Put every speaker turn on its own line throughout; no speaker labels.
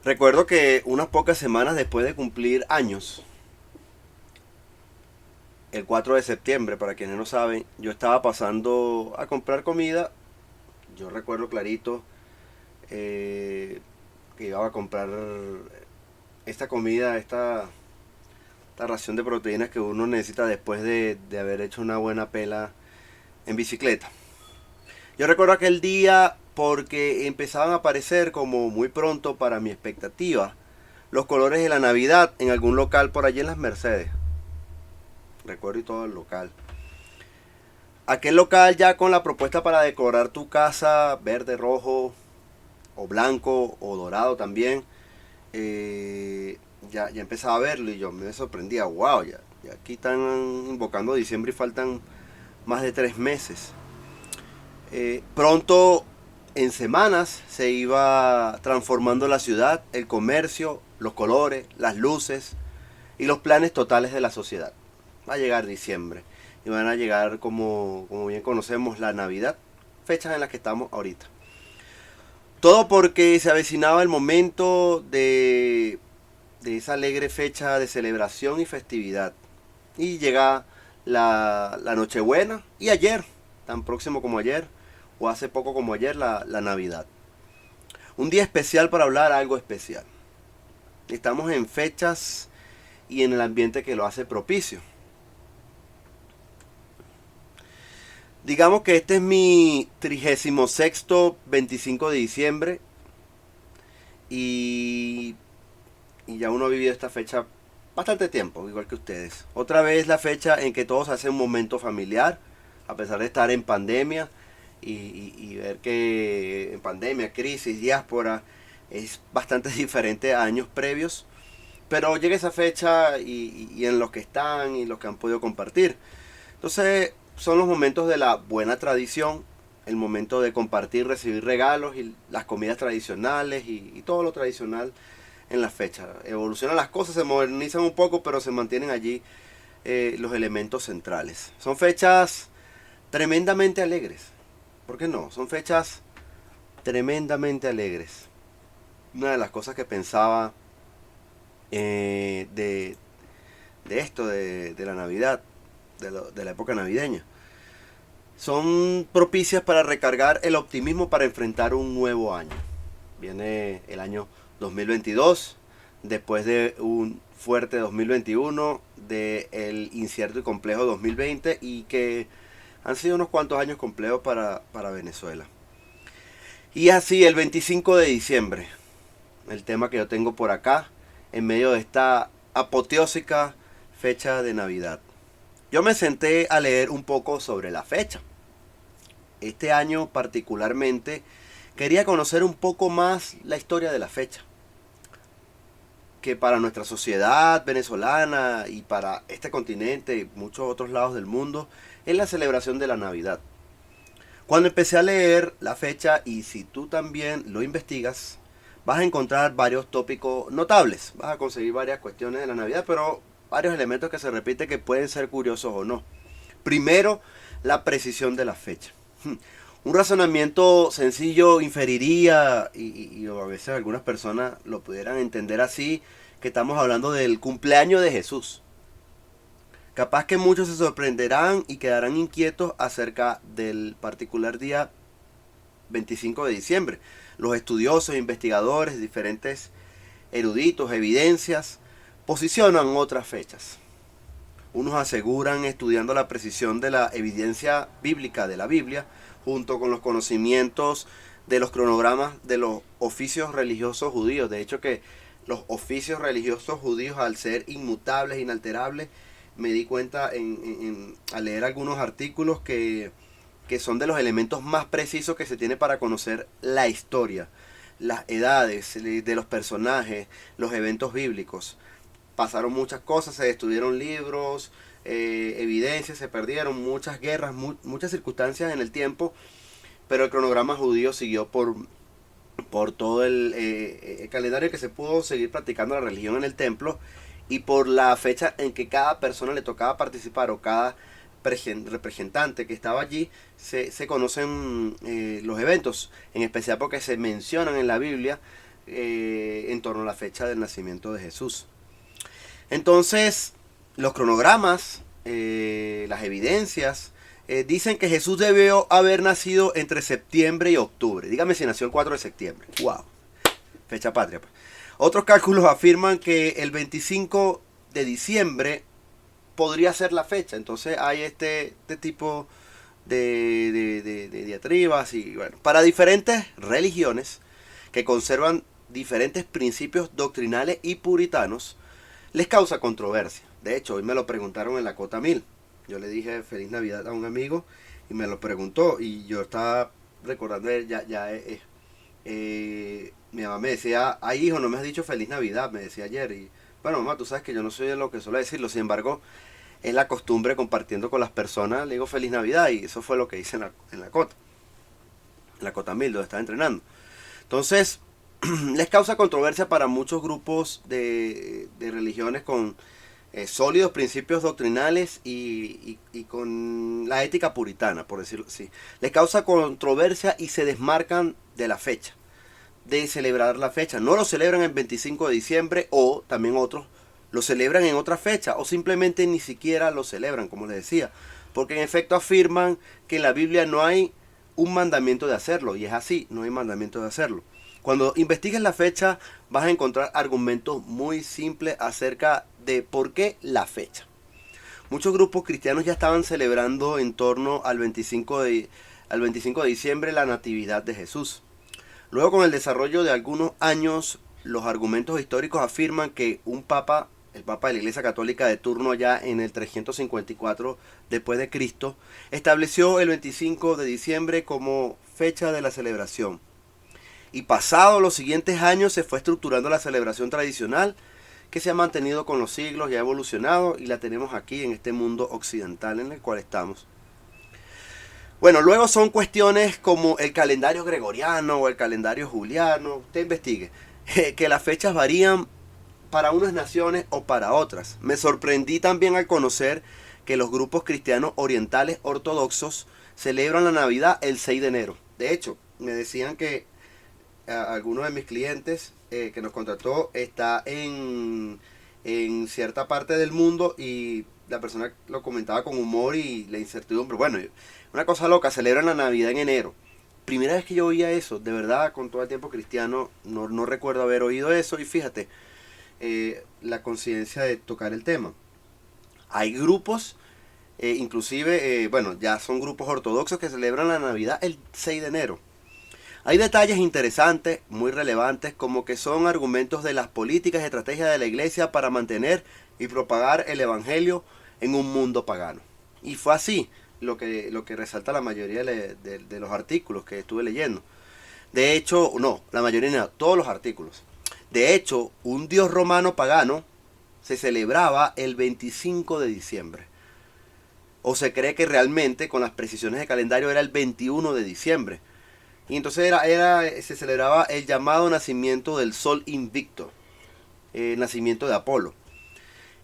Recuerdo que unas pocas semanas después de cumplir años, el 4 de septiembre, para quienes no saben, yo estaba pasando a comprar comida. Yo recuerdo clarito que iba a comprar esta comida, esta ración de proteínas que uno necesita después de haber hecho una buena pela en bicicleta. Yo recuerdo aquel día porque empezaban a aparecer como muy pronto para mi expectativa los colores de la Navidad en algún local por allí en las Mercedes. Recuerdo y todo el local. Aquel local ya con la propuesta para decorar tu casa verde, rojo o blanco o dorado también. Ya empezaba a verlo y yo me sorprendía. Wow, ya aquí están invocando diciembre y faltan más de 3 meses. Pronto, en semanas, se iba transformando la ciudad, el comercio, los colores, las luces y los planes totales de la sociedad. Va a llegar diciembre y van a llegar, como bien conocemos, la Navidad, fechas en las que estamos ahorita. Todo porque se avecinaba el momento de esa alegre fecha de celebración y festividad. Y llega la Nochebuena y ayer, tan próximo como ayer, o hace poco como ayer, la Navidad. Un día especial para hablar algo especial. Estamos en fechas y en el ambiente que lo hace propicio. Digamos que este es mi 36º 25 de diciembre y, y ya uno ha vivido esta fecha bastante tiempo, igual que ustedes. Otra vez la fecha en que todos hacen un momento familiar, a pesar de estar en pandemia y ver que en pandemia, crisis, diáspora, es bastante diferente a años previos. Pero llega esa fecha y en los que están y los que han podido compartir. Entonces son los momentos de la buena tradición, el momento de compartir, recibir regalos y las comidas tradicionales y todo lo tradicional en la fecha. Evolucionan las cosas, se modernizan un poco, pero se mantienen allí los elementos centrales. Son fechas tremendamente alegres. ¿Por qué no? Son fechas tremendamente alegres. Una de las cosas que pensaba de esto, de la Navidad, de la época navideña. Son propicias para recargar el optimismo para enfrentar un nuevo año. Viene el año 2022, después de un fuerte 2021, del incierto y complejo 2020 y que han sido unos cuantos años complejos para Venezuela. Y así el 25 de diciembre, el tema que yo tengo por acá, en medio de esta apoteósica fecha de Navidad. Yo me senté a leer un poco sobre la fecha. Este año particularmente quería conocer un poco más la historia de la fecha. Que para nuestra sociedad venezolana y para este continente y muchos otros lados del mundo es la celebración de la Navidad. Cuando empecé a leer la fecha y si tú también lo investigas, vas a encontrar varios tópicos notables. Vas a conseguir varias cuestiones de la Navidad, pero varios elementos que se repiten que pueden ser curiosos o no. Primero, la precisión de la fecha. Un razonamiento sencillo inferiría, y a veces algunas personas lo pudieran entender así, que estamos hablando del cumpleaños de Jesús. Capaz que muchos se sorprenderán y quedarán inquietos acerca del particular día 25 de diciembre. Los estudiosos, investigadores, diferentes eruditos, evidencias, posicionan otras fechas. Unos aseguran, estudiando la precisión de la evidencia bíblica de la Biblia, junto con los conocimientos de los cronogramas de los oficios religiosos judíos. De hecho que los oficios religiosos judíos, al ser inmutables, inalterables, me di cuenta al leer algunos artículos que son de los elementos más precisos que se tiene para conocer la historia, las edades de los personajes, los eventos bíblicos. Pasaron muchas cosas, se destruyeron libros, evidencias, se perdieron muchas guerras, muchas circunstancias en el tiempo, pero el cronograma judío siguió por todo el calendario que se pudo seguir practicando la religión en el templo y por la fecha en que cada persona le tocaba participar o cada representante que estaba allí, se conocen los eventos, en especial porque se mencionan en la Biblia en torno a la fecha del nacimiento de Jesús. Entonces, los cronogramas, las evidencias, dicen que Jesús debió haber nacido entre septiembre y octubre. Dígame si nació el 4 de septiembre. ¡Wow! Fecha patria. Pues. Otros cálculos afirman que el 25 de diciembre podría ser la fecha. Entonces hay este tipo de diatribas. Y bueno, para diferentes religiones que conservan diferentes principios doctrinales y puritanos, les causa controversia. De hecho, hoy me lo preguntaron en la Cota 1000. Yo le dije Feliz Navidad a un amigo y me lo preguntó. Y yo estaba recordando, mi mamá me decía, ay hijo, no me has dicho Feliz Navidad, me decía ayer. Y bueno, mamá, tú sabes que yo no soy de lo que suele decirlo. Sin embargo, es la costumbre compartiendo con las personas. Le digo Feliz Navidad y eso fue lo que hice en la Cota. En la Cota 1000, donde estaba entrenando. Entonces, les causa controversia para muchos grupos de religiones con sólidos principios doctrinales y con la ética puritana, por decirlo así. Les causa controversia y se desmarcan de la fecha, de celebrar la fecha. No lo celebran el 25 de diciembre o también otros lo celebran en otra fecha o simplemente ni siquiera lo celebran, como les decía. Porque en efecto afirman que en la Biblia no hay un mandamiento de hacerlo y es así, no hay mandamiento de hacerlo. Cuando investigues la fecha vas a encontrar argumentos muy simples acerca de por qué la fecha. Muchos grupos cristianos ya estaban celebrando en torno al 25 de diciembre la natividad de Jesús. Luego, con el desarrollo de algunos años, los argumentos históricos afirman que un papa, el papa de la Iglesia Católica de turno ya en el 354 después de Cristo, estableció el 25 de diciembre como fecha de la celebración. Y pasados los siguientes años se fue estructurando la celebración tradicional que se ha mantenido con los siglos y ha evolucionado y la tenemos aquí en este mundo occidental en el cual estamos. Bueno, luego son cuestiones como el calendario gregoriano o el calendario juliano, usted investigue, que las fechas varían para unas naciones o para otras. Me sorprendí también al conocer que los grupos cristianos orientales ortodoxos celebran la Navidad el 6 de enero. De hecho, me decían que algunos de mis clientes que nos contrató está en cierta parte del mundo y la persona lo comentaba con humor y la incertidumbre. Bueno, una cosa loca, celebran la Navidad en enero. Primera vez que yo oía eso, de verdad, con todo el tiempo cristiano, no recuerdo haber oído eso. Y fíjate, la conciencia de tocar el tema. Hay grupos, inclusive, bueno, ya son grupos ortodoxos que celebran la Navidad el 6 de enero. Hay detalles interesantes, muy relevantes, como que son argumentos de las políticas y estrategias de la iglesia para mantener y propagar el evangelio en un mundo pagano. Y fue así lo que resalta la mayoría de los artículos que estuve leyendo. De hecho, no, la mayoría no, todos los artículos. De hecho, un dios romano pagano se celebraba el 25 de diciembre. O se cree que realmente, con las precisiones de calendario, era el 21 de diciembre. Y entonces se celebraba el llamado nacimiento del sol invicto, nacimiento de Apolo.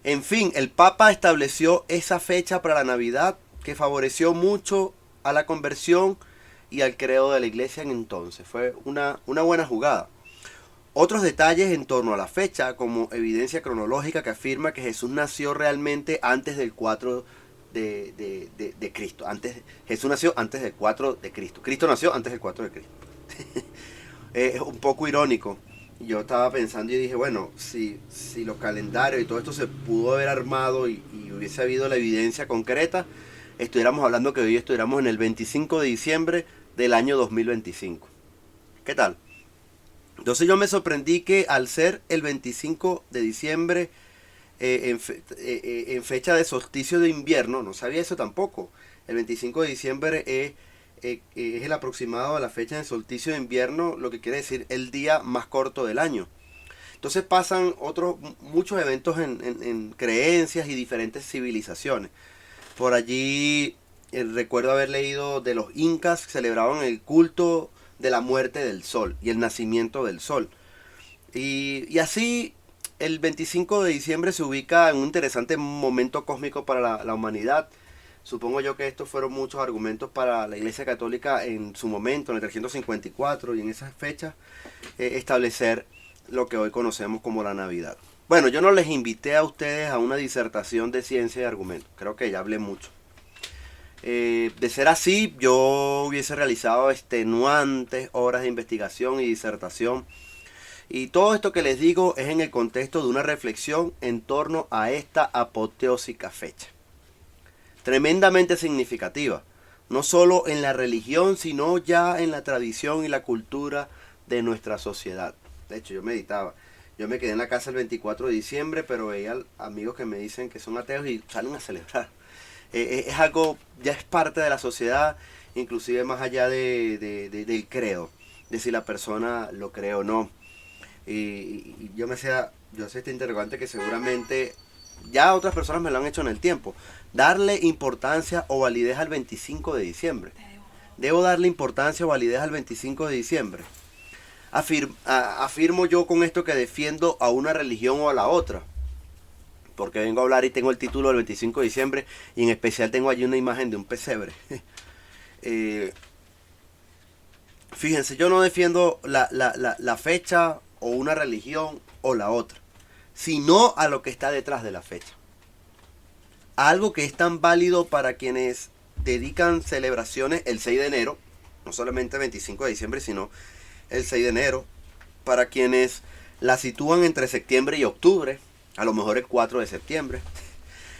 En fin, el Papa estableció esa fecha para la Navidad que favoreció mucho a la conversión y al credo de la iglesia en entonces. Fue una buena jugada. Otros detalles en torno a la fecha, como evidencia cronológica que afirma que Jesús nació realmente antes del 4 de Cristo. Jesús nació antes del 4 de Cristo. Cristo nació antes del 4 de Cristo. Es un poco irónico. Yo estaba pensando y dije, bueno, si los calendarios y todo esto se pudo haber armado y hubiese habido la evidencia concreta, estuviéramos hablando que hoy estuviéramos en el 25 de diciembre del año 2025. ¿Qué tal? Entonces yo me sorprendí que al ser el 25 de diciembre en fecha de solsticio de invierno, no sabía eso tampoco. El 25 de diciembre es el aproximado a la fecha de solsticio de invierno, lo que quiere decir el día más corto del año. Entonces pasan muchos eventos en creencias y diferentes civilizaciones. Por allí recuerdo haber leído de los incas que celebraban el culto de la muerte del sol y el nacimiento del sol. Y así el 25 de diciembre se ubica en un interesante momento cósmico para la humanidad. Supongo yo que estos fueron muchos argumentos para la Iglesia Católica en su momento, en el 354 y en esas fechas, establecer lo que hoy conocemos como la Navidad. Bueno, yo no les invité a ustedes a una disertación de ciencia y argumentos, creo que ya hablé mucho. De ser así, yo hubiese realizado extenuantes horas de investigación y disertación. Y todo esto que les digo es en el contexto de una reflexión en torno a esta apoteósica fecha. Tremendamente significativa, no solo en la religión, sino ya en la tradición y la cultura de nuestra sociedad. De hecho, yo meditaba. Yo me quedé en la casa el 24 de diciembre, pero veía amigos que me dicen que son ateos y salen a celebrar. Es algo, ya es parte de la sociedad, inclusive más allá del credo, de si la persona lo cree o no. Y yo sé este interrogante que seguramente ya otras personas me lo han hecho en el tiempo. Darle importancia o validez al 25 de diciembre. ¿Debo darle importancia o validez al 25 de diciembre? Afirmo yo con esto que defiendo a una religión o a la otra. Porque vengo a hablar y tengo el título del 25 de diciembre y en especial tengo allí una imagen de un pesebre. Fíjense, yo no defiendo la fecha o una religión o la otra, sino a lo que está detrás de la fecha. Algo que es tan válido para quienes dedican celebraciones el 6 de enero, no solamente el 25 de diciembre, sino el 6 de enero, para quienes la sitúan entre septiembre y octubre, a lo mejor el 4 de septiembre,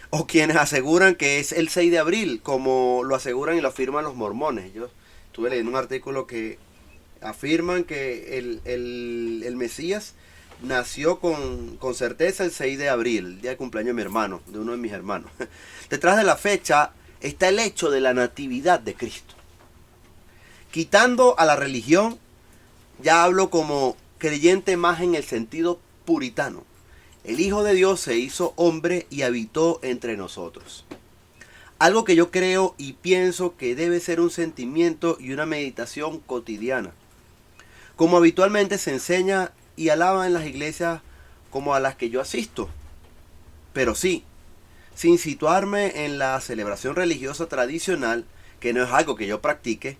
o quienes aseguran que es el 6 de abril, como lo aseguran y lo afirman los mormones. Yo estuve leyendo un artículo que afirman que el Mesías nació con certeza el 6 de abril, el día de cumpleaños de mi hermano, de uno de mis hermanos. Detrás de la fecha está el hecho de la natividad de Cristo. Quitando a la religión, ya hablo como creyente más en el sentido puritano. El Hijo de Dios se hizo hombre y habitó entre nosotros. Algo que yo creo y pienso que debe ser un sentimiento y una meditación cotidiana. Como habitualmente se enseña y alaba en las iglesias como a las que yo asisto. Pero sí, sin situarme en la celebración religiosa tradicional, que no es algo que yo practique,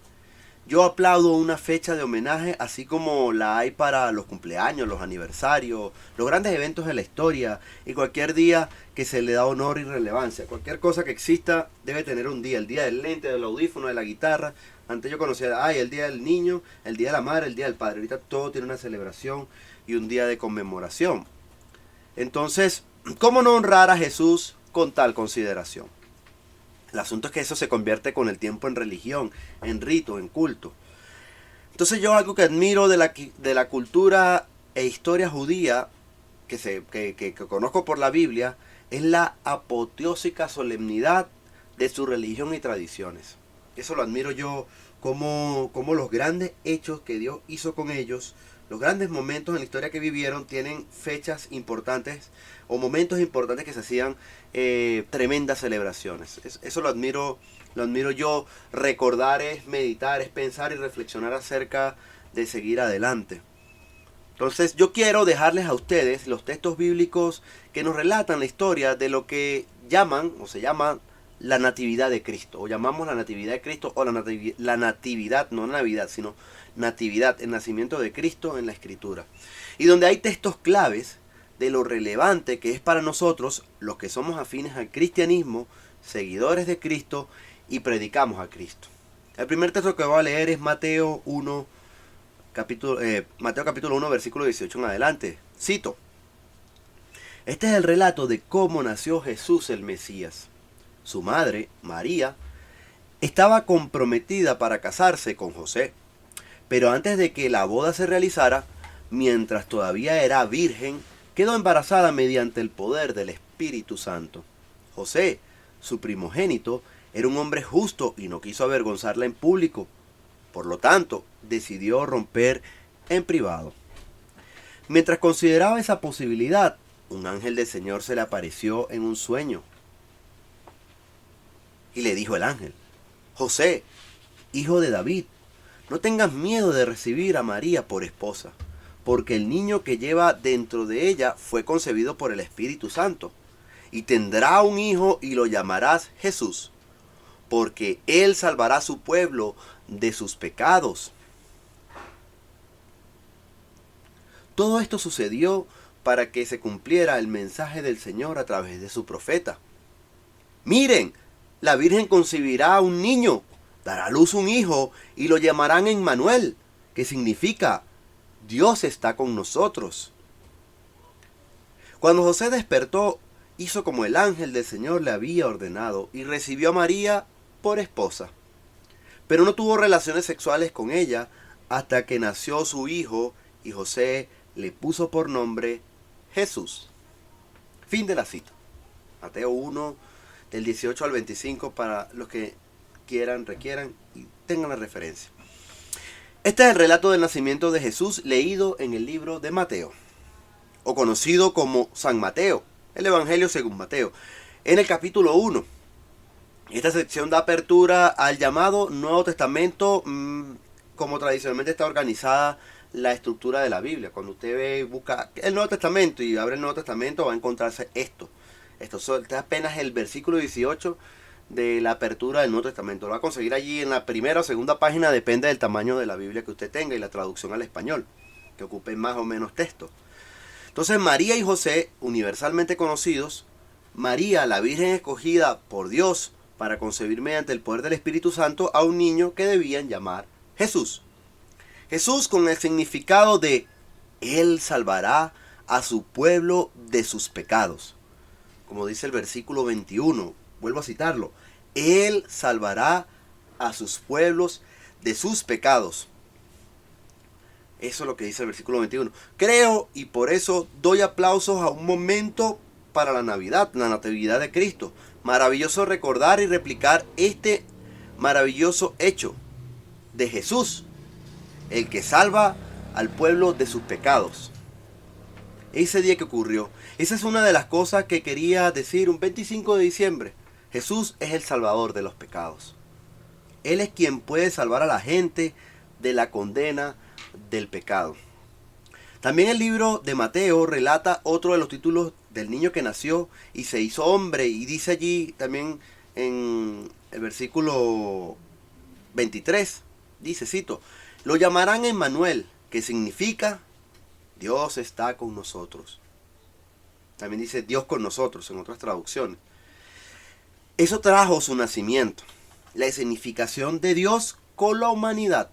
yo aplaudo una fecha de homenaje así como la hay para los cumpleaños, los aniversarios, los grandes eventos de la historia y cualquier día que se le da honor y relevancia. Cualquier cosa que exista debe tener un día, el día del lente, del audífono, de la guitarra. Antes yo conocía, el día del niño, el día de la madre, el día del padre. Ahorita todo tiene una celebración y un día de conmemoración. Entonces, ¿cómo no honrar a Jesús con tal consideración? El asunto es que eso se convierte con el tiempo en religión, en rito, en culto. Entonces yo algo que admiro de la cultura e historia judía, que conozco por la Biblia, es la apoteósica solemnidad de su religión y tradiciones. Eso lo admiro yo, como los grandes hechos que Dios hizo con ellos, los grandes momentos en la historia que vivieron, tienen fechas importantes o momentos importantes que se hacían tremendas celebraciones. Eso lo admiro yo. Recordar es meditar, es pensar y reflexionar acerca de seguir adelante. Entonces yo quiero dejarles a ustedes los textos bíblicos que nos relatan la historia de lo que llaman o se llama la natividad de Cristo, o llamamos la natividad de Cristo, o la natividad, no Navidad, sino natividad, el nacimiento de Cristo en la Escritura. Y donde hay textos claves de lo relevante que es para nosotros, los que somos afines al cristianismo, seguidores de Cristo y predicamos a Cristo. El primer texto que voy a leer es Mateo capítulo 1, versículo 18 en adelante. Cito: este es el relato de cómo nació Jesús el Mesías. Su madre, María, estaba comprometida para casarse con José, pero antes de que la boda se realizara, mientras todavía era virgen, quedó embarazada mediante el poder del Espíritu Santo. José, su primogénito, era un hombre justo y no quiso avergonzarla en público. Por lo tanto, decidió romper en privado. Mientras consideraba esa posibilidad, un ángel del Señor se le apareció en un sueño. Y le dijo el ángel: José, hijo de David, no tengas miedo de recibir a María por esposa, porque el niño que lleva dentro de ella fue concebido por el Espíritu Santo, y tendrá un hijo y lo llamarás Jesús, porque Él salvará a su pueblo de sus pecados. Todo esto sucedió para que se cumpliera el mensaje del Señor a través de su profeta. Miren, la Virgen concebirá a un niño, dará a luz un hijo y lo llamarán Emmanuel, que significa Dios está con nosotros. Cuando José despertó, hizo como el ángel del Señor le había ordenado y recibió a María por esposa. Pero no tuvo relaciones sexuales con ella hasta que nació su hijo y José le puso por nombre Jesús. Fin de la cita. Mateo 1, del 18 al 25, para los que requieran y tengan la referencia. Este es el relato del nacimiento de Jesús leído en el libro de Mateo, o conocido como San Mateo, el Evangelio según Mateo, en el capítulo 1. Esta sección da apertura al llamado Nuevo Testamento, como tradicionalmente está organizada la estructura de la Biblia. Cuando usted busca el Nuevo Testamento y abre el Nuevo Testamento, va a encontrarse esto. Esto es apenas el versículo 18 de la apertura del Nuevo Testamento. Lo va a conseguir allí en la primera o segunda página, depende del tamaño de la Biblia que usted tenga y la traducción al español, que ocupe más o menos texto. Entonces María y José, universalmente conocidos, María, la Virgen escogida por Dios para concebir mediante el poder del Espíritu Santo a un niño que debían llamar Jesús. Jesús, con el significado de Él salvará a su pueblo de sus pecados. Como dice el versículo 21, vuelvo a citarlo. Él salvará a sus pueblos de sus pecados. Eso es lo que dice el versículo 21. Creo y por eso doy aplausos a un momento para la Navidad, la Natividad de Cristo. Maravilloso recordar y replicar este maravilloso hecho de Jesús, el que salva al pueblo de sus pecados. Ese día que ocurrió, esa es una de las cosas que quería decir un 25 de diciembre. Jesús es el salvador de los pecados. Él es quien puede salvar a la gente de la condena del pecado. También el libro de Mateo relata otro de los títulos del niño que nació y se hizo hombre, y dice allí también en el versículo 23, dice, cito, lo llamarán Emmanuel, que significa Dios está con nosotros. También dice Dios con nosotros en otras traducciones. Eso trajo su nacimiento, la escenificación de Dios con la humanidad.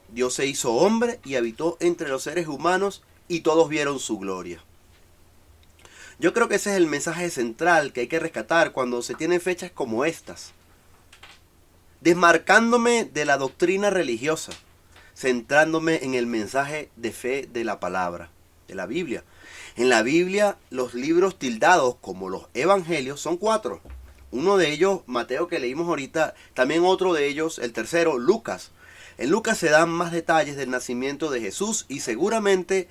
Dios se hizo hombre y habitó entre los seres humanos y todos vieron su gloria. Yo creo que ese es el mensaje central que hay que rescatar cuando se tienen fechas como estas. Desmarcándome de la doctrina religiosa, centrándome en el mensaje de fe de la palabra, de la Biblia. En la Biblia, los libros tildados como los evangelios son 4. Uno de ellos, Mateo, que leímos ahorita, también otro de ellos, el tercero, Lucas. En Lucas se dan más detalles del nacimiento de Jesús y seguramente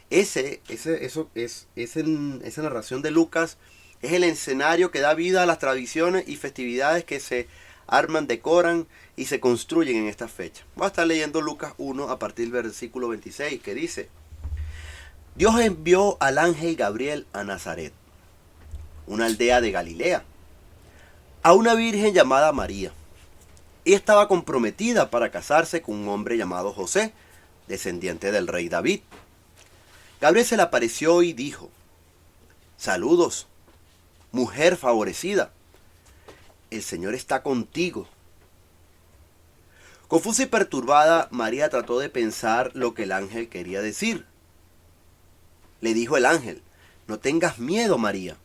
esa narración de Lucas es el escenario que da vida a las tradiciones y festividades que se arman, decoran y se construyen en esta fecha. Voy a estar leyendo Lucas 1 a partir del versículo 26 que dice: Dios envió al ángel Gabriel a Nazaret, una aldea de Galilea, a una virgen llamada María. Ella estaba comprometida para casarse con un hombre llamado José, descendiente del rey David. Gabriel se le apareció y dijo: Saludos, mujer favorecida, el Señor está contigo. Confusa y perturbada, María trató de pensar lo que el ángel quería decir. Le dijo el ángel: No tengas miedo, María,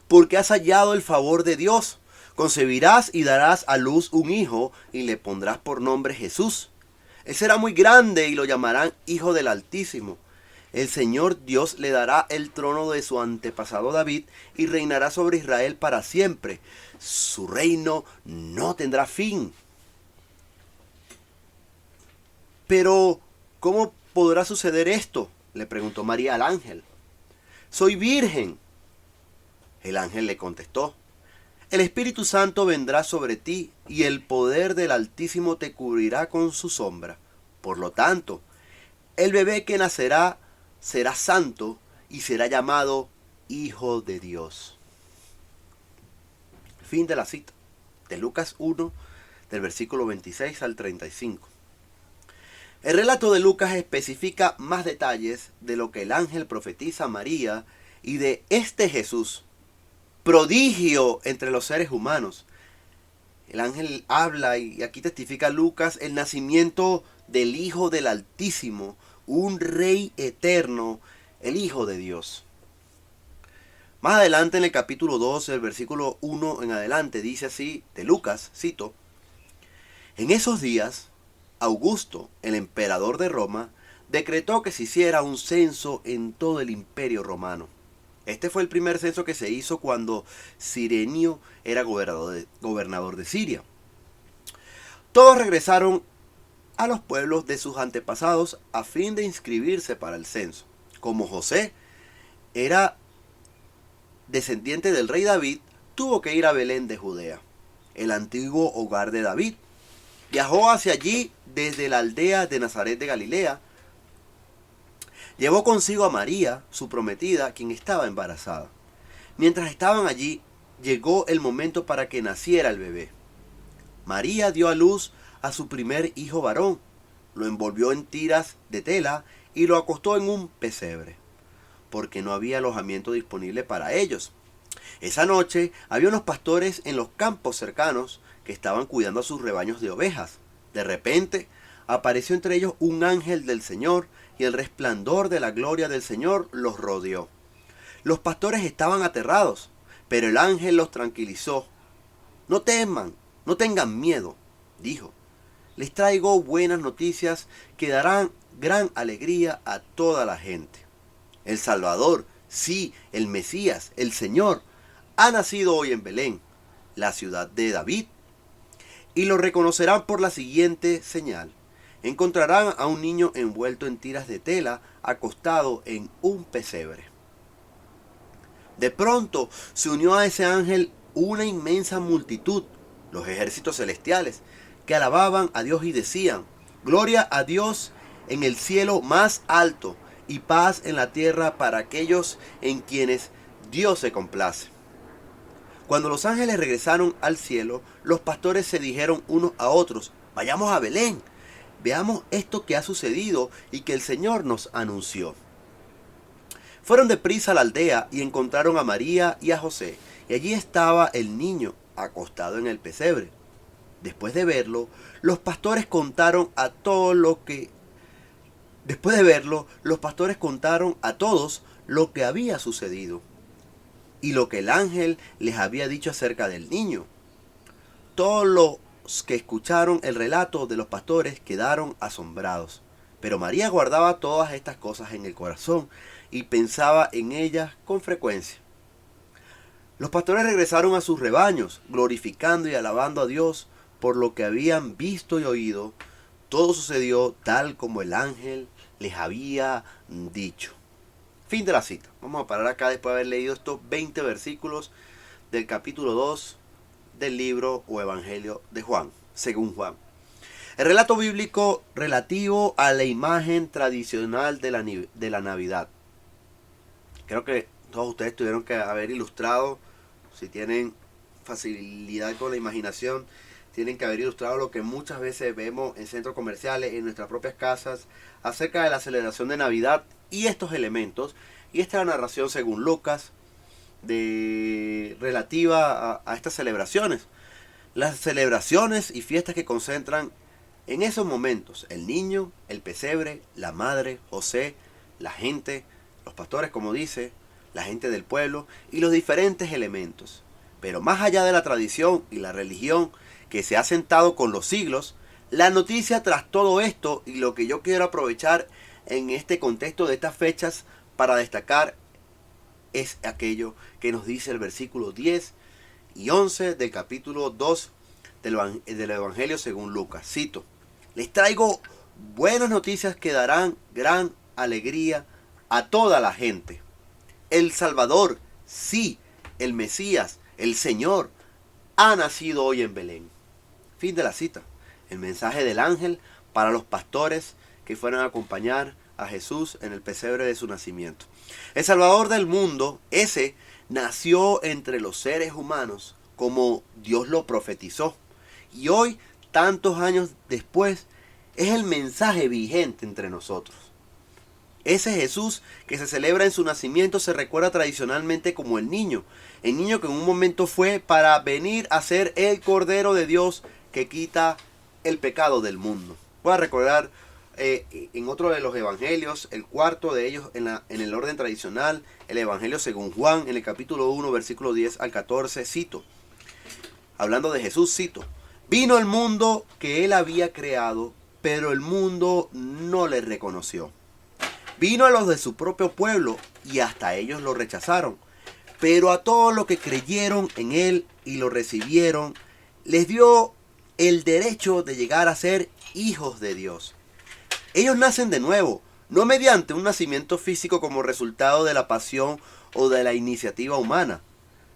porque has hallado el favor de Dios. Concebirás y darás a luz un hijo y le pondrás por nombre Jesús. Él será muy grande y lo llamarán Hijo del Altísimo. El Señor Dios le dará el trono de su antepasado David y reinará sobre Israel para siempre. Su reino no tendrá fin. Pero, ¿cómo podrá suceder esto?, le preguntó María al ángel. Soy virgen. El ángel le contestó: El Espíritu Santo vendrá sobre ti y el poder del Altísimo te cubrirá con su sombra. Por lo tanto, el bebé que nacerá será santo y será llamado Hijo de Dios. Fin de la cita. de Lucas 1, del versículo 26 al 35. El relato de Lucas especifica más detalles de lo que el ángel profetiza a María y de este Jesús, prodigio entre los seres humanos. El ángel habla y aquí testifica Lucas el nacimiento del Hijo del Altísimo, un Rey eterno, el Hijo de Dios. Más adelante en el capítulo 12, el versículo 1 en adelante, dice así, de Lucas, cito: En esos días, Augusto, el emperador de Roma, decretó que se hiciera un censo en todo el imperio romano. Este fue el primer censo que se hizo cuando Cirenio era gobernador de Siria. Todos regresaron a los pueblos de sus antepasados a fin de inscribirse para el censo. Como José era descendiente del rey David, tuvo que ir a Belén de Judea, el antiguo hogar de David. Viajó hacia allí desde la aldea de Nazaret de Galilea. Llevó consigo a María, su prometida, quien estaba embarazada. Mientras estaban allí, llegó el momento para que naciera el bebé. María dio a luz a su primer hijo varón, lo envolvió en tiras de tela y lo acostó en un pesebre, porque no había alojamiento disponible para ellos. Esa noche había unos pastores en los campos cercanos que estaban cuidando a sus rebaños de ovejas. De repente apareció entre ellos un ángel del Señor y el resplandor de la gloria del Señor los rodeó. Los pastores estaban aterrados, pero el ángel los tranquilizó. No teman, no tengan miedo, dijo. Les traigo buenas noticias que darán gran alegría a toda la gente. El Salvador, sí, el Mesías, el Señor, ha nacido hoy en Belén, la ciudad de David. Y lo reconocerán por la siguiente señal. Encontrarán a un niño envuelto en tiras de tela, acostado en un pesebre. De pronto se unió a ese ángel una inmensa multitud, los ejércitos celestiales, que alababan a Dios y decían: Gloria a Dios en el cielo más alto y paz en la tierra para aquellos en quienes Dios se complace. Cuando los ángeles regresaron al cielo, los pastores se dijeron unos a otros: Vayamos a Belén, veamos esto que ha sucedido y que el Señor nos anunció. Fueron deprisa a la aldea y encontraron a María y a José, y allí estaba el niño acostado en el pesebre. Después de verlo, los pastores contaron a todos lo que había sucedido y lo que el ángel les había dicho acerca del niño. Todos los que escucharon el relato de los pastores quedaron asombrados. Pero María guardaba todas estas cosas en el corazón y pensaba en ellas con frecuencia. Los pastores regresaron a sus rebaños, glorificando y alabando a Dios por lo que habían visto y oído. Todo sucedió tal como el ángel les había dicho. Fin de la cita. Vamos a parar acá después de haber leído estos 20 versículos del capítulo 2 del libro o Evangelio de Juan, según Juan. El relato bíblico relativo a la imagen tradicional de la Navidad. Creo que todos ustedes tuvieron que haber ilustrado, si tienen facilidad con la imaginación, tienen que haber ilustrado lo que muchas veces vemos en centros comerciales, en nuestras propias casas, acerca de la celebración de Navidad y estos elementos. Y esta es la narración según Lucas relativa a estas celebraciones. Las celebraciones y fiestas que concentran en esos momentos el niño, el pesebre, la madre, José, la gente, los pastores, como dice, la gente del pueblo y los diferentes elementos. Pero más allá de la tradición y la religión que se ha sentado con los siglos, la noticia tras todo esto y lo que yo quiero aprovechar en este contexto de estas fechas para destacar es aquello que nos dice el versículo 10 y 11 del capítulo 2 del Evangelio según Lucas. Cito: Les traigo buenas noticias que darán gran alegría a toda la gente. El Salvador, sí, el Mesías, el Señor, ha nacido hoy en Belén. Fin de la cita. El mensaje del ángel para los pastores que fueron a acompañar a Jesús en el pesebre de su nacimiento. El Salvador del mundo, ese, nació entre los seres humanos como Dios lo profetizó. Y hoy, tantos años después, es el mensaje vigente entre nosotros. Ese Jesús que se celebra en su nacimiento se recuerda tradicionalmente como el niño que en un momento fue para venir a ser el Cordero de Dios que quita el pecado del mundo. Voy a recordar en otro de los evangelios, el cuarto de ellos en el orden tradicional, el evangelio según Juan, en el capítulo 1, versículo 10 al 14, cito, hablando de Jesús, cito, vino el mundo que él había creado, pero el mundo no le reconoció. Vino a los de su propio pueblo y hasta ellos lo rechazaron. Pero a todos los que creyeron en él y lo recibieron, les dio el derecho de llegar a ser hijos de Dios. Ellos nacen de nuevo, no mediante un nacimiento físico como resultado de la pasión o de la iniciativa humana,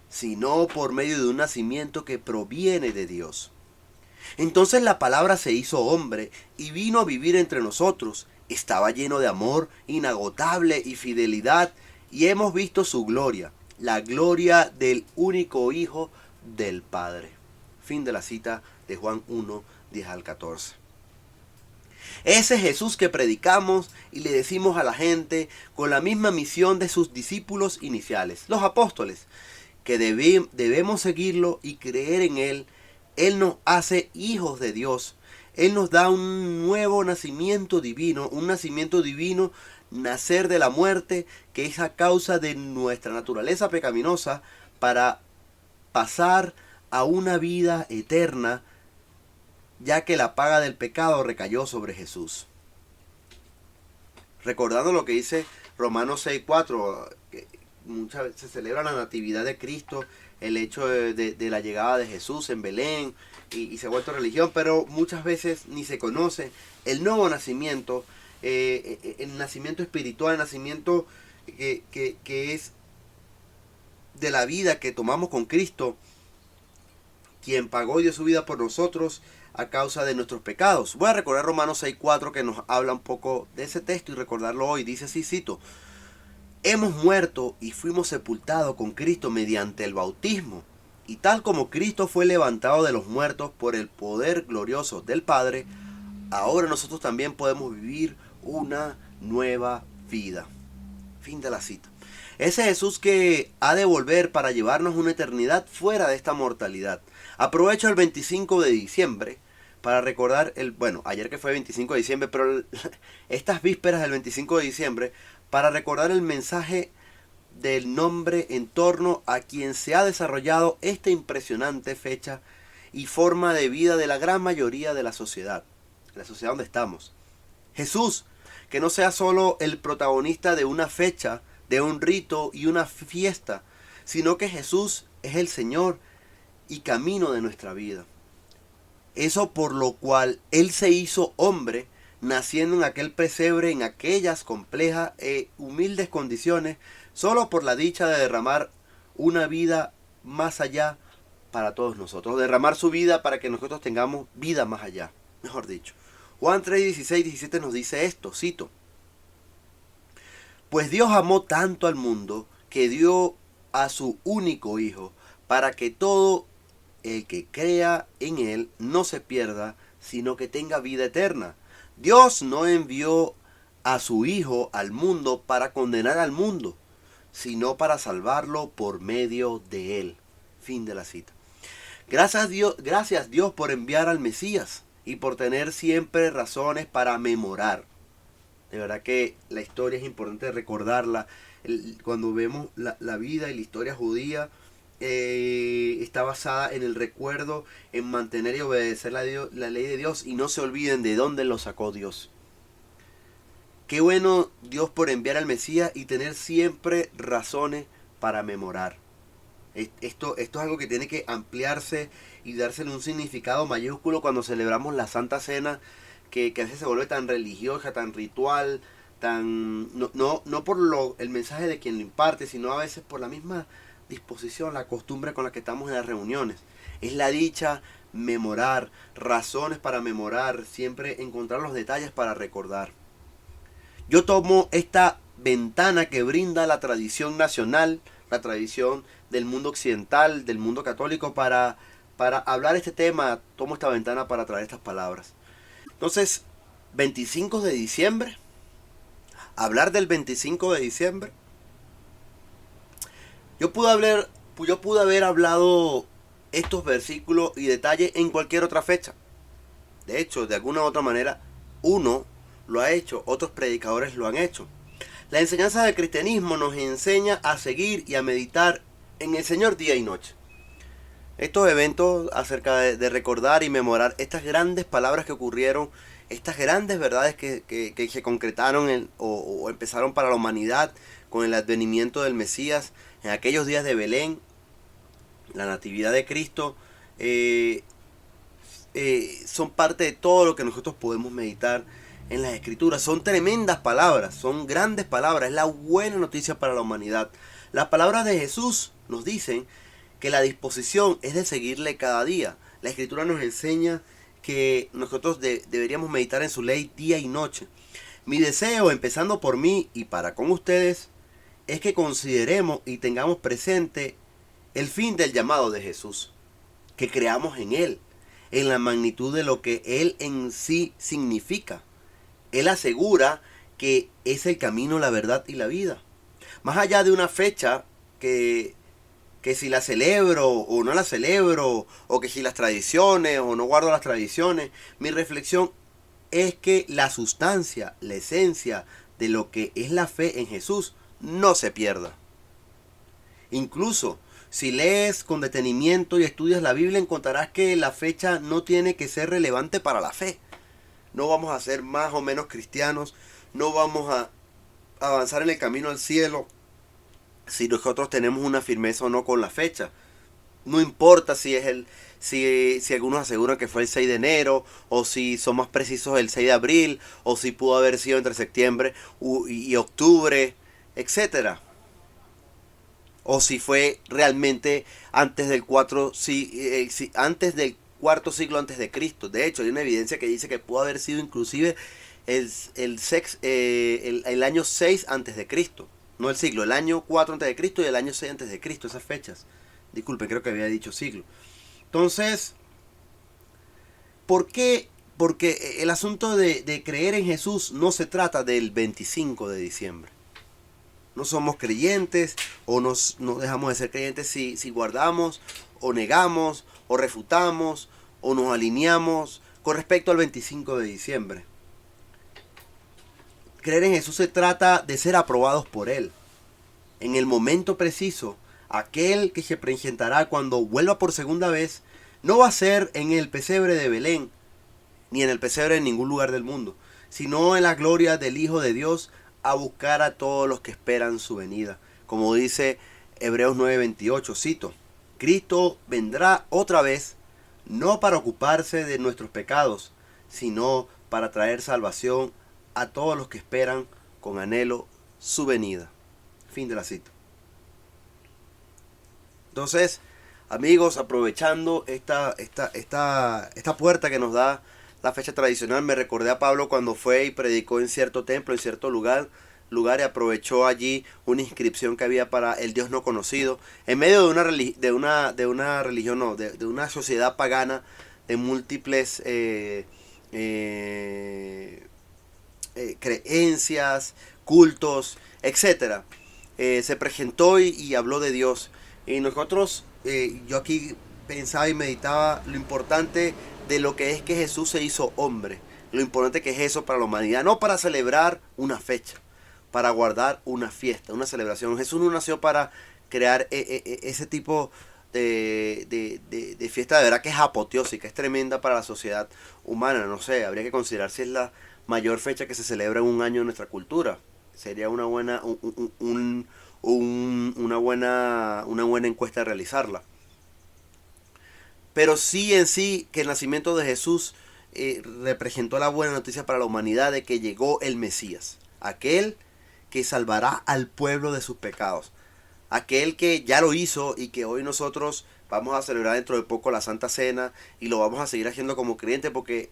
sino por medio de un nacimiento que proviene de Dios. Entonces la palabra se hizo hombre y vino a vivir entre nosotros. Estaba lleno de amor inagotable y fidelidad, y hemos visto su gloria, la gloria del único Hijo del Padre. Fin de la cita de Juan 1, 10 al 14. Ese Jesús que predicamos y le decimos a la gente con la misma misión de sus discípulos iniciales, los apóstoles, que debemos seguirlo y creer en Él. Él nos hace hijos de Dios. Él nos da un nuevo nacimiento divino, nacer de la muerte, que es a causa de nuestra naturaleza pecaminosa, para pasar a una vida eterna, ya que la paga del pecado recayó sobre Jesús. Recordando lo que dice Romanos 6:4, que muchas veces se celebra la natividad de Cristo, el hecho de la llegada de Jesús en Belén, y se ha vuelto religión, pero muchas veces ni se conoce el nuevo nacimiento, el nacimiento espiritual, el nacimiento que es de la vida que tomamos con Cristo, quien pagó y dio su vida por nosotros a causa de nuestros pecados. Voy a recordar Romanos 6:4, que nos habla un poco de ese texto y recordarlo hoy. Dice así, cito, hemos muerto y fuimos sepultados con Cristo mediante el bautismo. Y tal como Cristo fue levantado de los muertos por el poder glorioso del Padre, ahora nosotros también podemos vivir una nueva vida. Fin de la cita. Ese Jesús que ha de volver para llevarnos una eternidad fuera de esta mortalidad. Aprovecho el 25 de diciembre para recordar ayer que fue 25 de diciembre, pero estas vísperas del 25 de diciembre, para recordar el mensaje del nombre en torno a quien se ha desarrollado esta impresionante fecha y forma de vida de la gran mayoría de la sociedad donde estamos. Jesús, que no sea solo el protagonista de una fecha, de un rito y una fiesta, sino que Jesús es el Señor y camino de nuestra vida. Eso por lo cual Él se hizo hombre, naciendo en aquel pesebre, en aquellas complejas e humildes condiciones, solo por la dicha de derramar una vida más allá para todos nosotros. Derramar su vida para que nosotros tengamos vida más allá, mejor dicho. Juan 3, 16, 17 nos dice esto, cito. Pues Dios amó tanto al mundo que dio a su único Hijo, para que todo el que crea en Él no se pierda, sino que tenga vida eterna. Dios no envió a su Hijo al mundo para condenar al mundo, sino para salvarlo por medio de Él. Fin de la cita. Gracias Dios por enviar al Mesías y por tener siempre razones para memorar. De verdad que la historia es importante recordarla. Cuando vemos la vida y la historia judía, está basada en el recuerdo, en mantener y obedecer la ley de Dios, y no se olviden de dónde lo sacó Dios. Qué bueno Dios por enviar al Mesías y tener siempre razones para memorar. Esto es algo que tiene que ampliarse y dársele un significado mayúsculo cuando celebramos la Santa Cena, que a veces se vuelve tan religiosa, tan ritual, no por el mensaje de quien lo imparte, sino a veces por la misma disposición, la costumbre con la que estamos en las reuniones. Es la dicha memorar, razones para memorar, siempre encontrar los detalles para recordar. Yo tomo esta ventana que brinda la tradición nacional, la tradición del mundo occidental, del mundo católico, para hablar este tema. Tomo esta ventana para traer estas palabras. Entonces, 25 de diciembre, hablar del 25 de diciembre. Yo pude haber hablado estos versículos y detalles en cualquier otra fecha. De hecho, de alguna u otra manera, uno lo ha hecho, otros predicadores lo han hecho. La enseñanza del cristianismo nos enseña a seguir y a meditar en el Señor día y noche. Estos eventos acerca de recordar y memorar estas grandes palabras que ocurrieron, estas grandes verdades que se concretaron o empezaron para la humanidad con el advenimiento del Mesías en aquellos días de Belén, la natividad de Cristo, son parte de todo lo que nosotros podemos meditar en las Escrituras. Son tremendas palabras, son grandes palabras, es la buena noticia para la humanidad. Las palabras de Jesús nos dicen que la disposición es de seguirle cada día. La Escritura nos enseña que nosotros deberíamos meditar en su ley día y noche. Mi deseo, empezando por mí y para con ustedes, es que consideremos y tengamos presente el fin del llamado de Jesús, que creamos en Él, en la magnitud de lo que Él en sí significa. Él asegura que es el camino, la verdad y la vida. Más allá de una fecha que si la celebro o no la celebro, o que si las tradiciones o no guardo las tradiciones, mi reflexión es que la sustancia, la esencia de lo que es la fe en Jesús no se pierda. Incluso si lees con detenimiento y estudias la Biblia, encontrarás que la fecha no tiene que ser relevante para la fe. No vamos a ser más o menos cristianos, no vamos a avanzar en el camino al cielo si nosotros tenemos una firmeza o no con la fecha. No importa si algunos aseguran que fue el 6 de enero, o si son más precisos el 6 de abril, o si pudo haber sido entre septiembre y octubre, etcétera. O si fue realmente antes del cuarto siglo antes de Cristo. De hecho, hay una evidencia que dice que pudo haber sido inclusive el año 6 antes de Cristo. No el siglo, el año 4 antes de Cristo y el año 6 antes de Cristo, esas fechas. Disculpen, creo que había dicho siglo. Entonces, ¿por qué? Porque el asunto de creer en Jesús no se trata del 25 de diciembre. No somos creyentes o no dejamos de ser creyentes si guardamos o negamos o refutamos o nos alineamos con respecto al 25 de diciembre. Creer en Jesús se trata de ser aprobados por Él. En el momento preciso, aquel que se presentará cuando vuelva por segunda vez, no va a ser en el pesebre de Belén, ni en el pesebre de ningún lugar del mundo, sino en la gloria del Hijo de Dios, a buscar a todos los que esperan su venida. Como dice Hebreos 9:28, cito: Cristo vendrá otra vez, no para ocuparse de nuestros pecados, sino para traer salvación a todos los que esperan con anhelo su venida. Fin de la cita. Entonces, amigos, aprovechando esta puerta que nos da la fecha tradicional, me recordé a Pablo cuando fue y predicó en cierto templo, en cierto lugar y aprovechó allí una inscripción que había para el Dios no conocido, en medio de una sociedad pagana de múltiples creencias, cultos, etcétera. Se presentó y habló de Dios. Y nosotros, yo aquí pensaba y meditaba lo importante de lo que es que Jesús se hizo hombre, lo importante que es eso para la humanidad, no para celebrar una fecha, para guardar una fiesta, una celebración. Jesús no nació para crear ese tipo de fiesta, de verdad que es apoteósica, es tremenda para la sociedad humana. No sé, habría que considerar si es la mayor fecha que se celebra en un año en nuestra cultura. Sería una buena una buena encuesta realizarla. Pero sí en sí que el nacimiento de Jesús representó la buena noticia para la humanidad de que llegó el Mesías, aquel que salvará al pueblo de sus pecados, aquel que ya lo hizo y que hoy nosotros vamos a celebrar dentro de poco la Santa Cena, y lo vamos a seguir haciendo como creyentes porque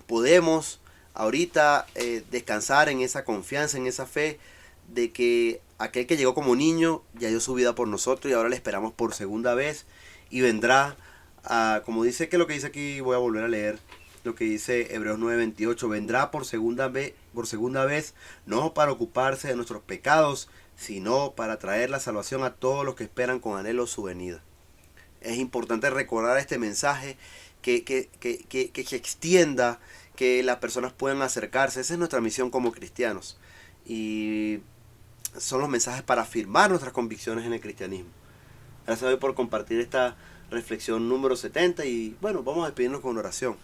podemos ahorita descansar en esa confianza, en esa fe de que aquel que llegó como niño ya dio su vida por nosotros y ahora le esperamos por segunda vez y vendrá como dice que lo que dice aquí, voy a volver a leer lo que dice Hebreos 9:28, vendrá por segunda vez, no para ocuparse de nuestros pecados, sino para traer la salvación a todos los que esperan con anhelo su venida. Es importante recordar este mensaje que se extienda, que las personas puedan acercarse. Esa es nuestra misión como cristianos. Y son los mensajes para afirmar nuestras convicciones en el cristianismo. Gracias a Dios por compartir esta reflexión número 70 y bueno, vamos a despedirnos con una oración.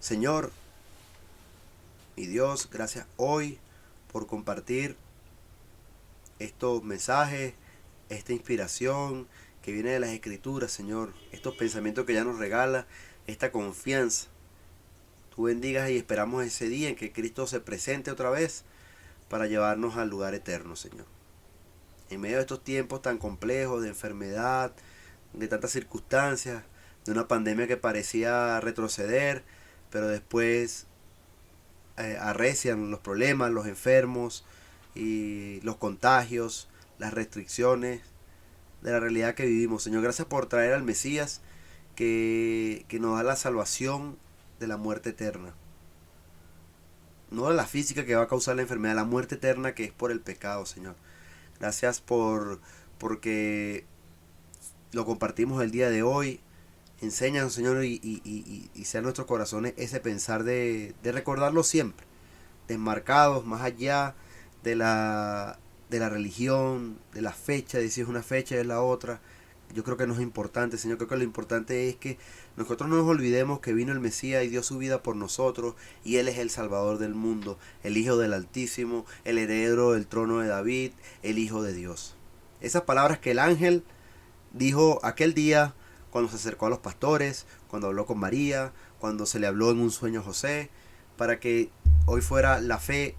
Señor y Dios, gracias hoy por compartir estos mensajes, esta inspiración que viene de las Escrituras, Señor, estos pensamientos que ya nos regala, esta confianza. Tú bendigas y esperamos ese día en que Cristo se presente otra vez para llevarnos al lugar eterno, Señor. En medio de estos tiempos tan complejos de enfermedad, de tantas circunstancias, de una pandemia que parecía retroceder, pero después arrecian los problemas, los enfermos y los contagios, las restricciones de la realidad que vivimos. Señor, gracias por traer al Mesías que nos da la salvación de la muerte eterna. No de la física que va a causar la enfermedad, la muerte eterna que es por el pecado, Señor. Gracias porque lo compartimos el día de hoy. Enséñanos, Señor, y sea en nuestros corazones ese pensar de recordarlo siempre, desmarcados, más allá de la religión, de la fecha, de si es una fecha es la otra. Yo creo que no es importante, Señor. Creo que lo importante es que nosotros no nos olvidemos que vino el Mesías y dio su vida por nosotros, y Él es el Salvador del mundo, el Hijo del Altísimo, el heredero del trono de David, el Hijo de Dios. Esas palabras que el ángel dijo aquel día cuando se acercó a los pastores, cuando habló con María, cuando se le habló en un sueño a José, para que hoy fuera la fe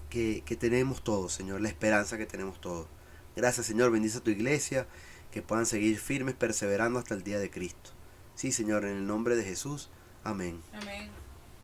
que tenemos todos, Señor, la esperanza que tenemos todos. Gracias, Señor, bendice a tu iglesia, que puedan seguir firmes, perseverando hasta el día de Cristo. Sí, Señor, en el nombre de Jesús. Amén.
Amén.